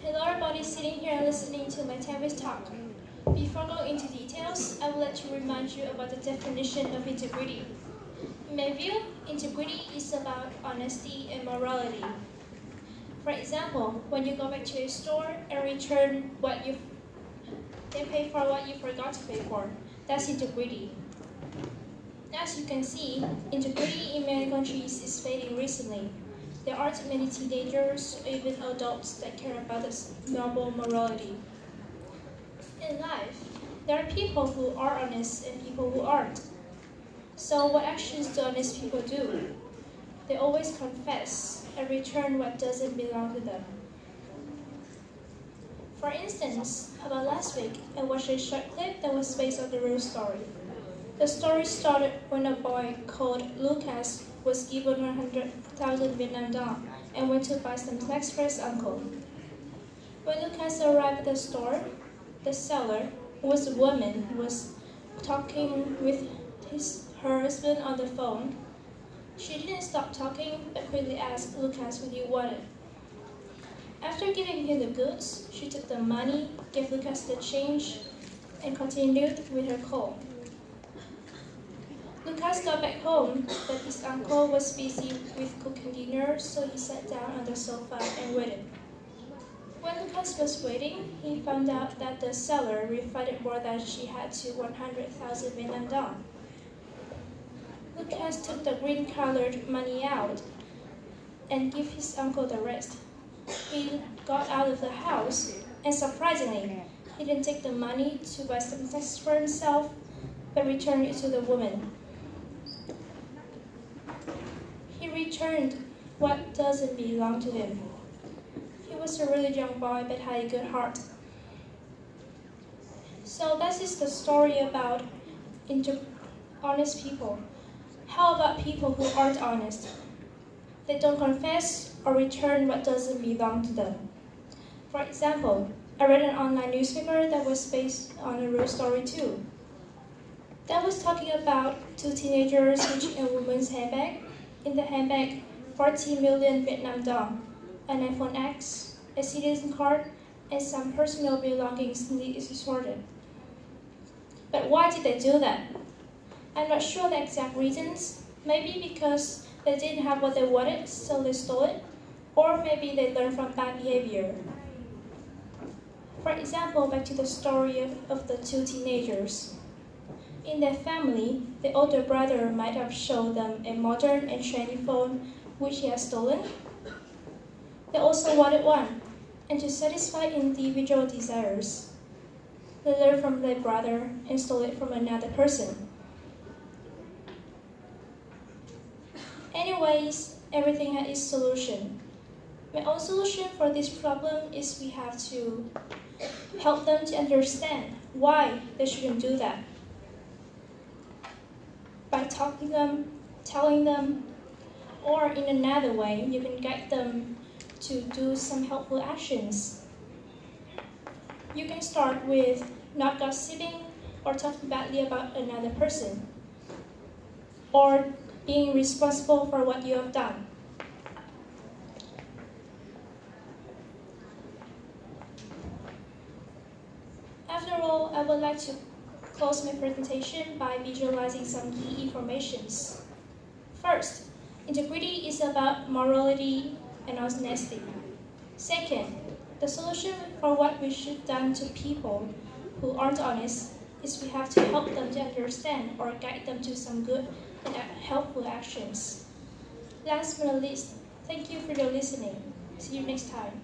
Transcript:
Hello everybody sitting here and listening to my TEDwis talk. Before going into details, I would like to remind you about the definition of integrity. In my view, integrity is about honesty and morality. For example, when you go back to a store and return and pay for what you forgot to pay for, that's integrity. As you can see, integrity in many countries is fading recently. There aren't many teenagers or even adults that care about this noble morality. In life, there are people who are honest and people who aren't. So what actions do honest people do? They always confess and return what doesn't belong to them. For instance, about last week, I watched a short clip that was based on the real story. The story started when a boy called Lucas was given 100,000 Vietnam dong and went to buy some snacks for his uncle. When Lucas arrived at the store, the seller, who was a woman, was talking with her husband on the phone. She didn't stop talking, but quickly asked Lucas what he wanted. After giving him the goods, she took the money, gave Lucas the change, and continued with her call. Lucas got back home, but his uncle was busy with cooking dinner, so he sat down on the sofa and waited. When Lucas was waiting, he found out that the seller refunded more than she had to 100,000 Vietnam dong. Lucas took the green-colored money out and gave his uncle the rest. He got out of the house, and surprisingly, he didn't take the money to buy some snacks for himself, but returned it to the woman. He returned what doesn't belong to him. He was a really young boy but had a good heart. So that is the story about honest people. How about people who aren't honest? They don't confess or return what doesn't belong to them. For example, I read an online newspaper that was based on a real story too. That was talking about two teenagers reaching a woman's handbag. In the handbag, 40 million Vietnam dong, an iPhone X, a citizen card, and some personal belongings neatly sorted. But why did they do that? I'm not sure the exact reasons. Maybe because they didn't have what they wanted, so they stole it, or maybe they learned from bad behavior. For example, back to the story of the two teenagers. In their family, the older brother might have shown them a modern and trendy phone which he had stolen. They also wanted one, and to satisfy individual desires, they learned from their brother and stole it from another person. Anyways, everything had its solution. My own solution for this problem is we have to help them to understand why they shouldn't do that. By talking them, telling them, or in another way, you can guide them to do some helpful actions. You can start with not gossiping or talking badly about another person, or being responsible for what you have done. After all, I would like to close my presentation by visualizing some key informations. First, integrity is about morality and honesty. Second, the solution for what we should do to people who aren't honest is we have to help them to understand or guide them to some good and helpful actions. Last but not least, thank you for your listening. See you next time.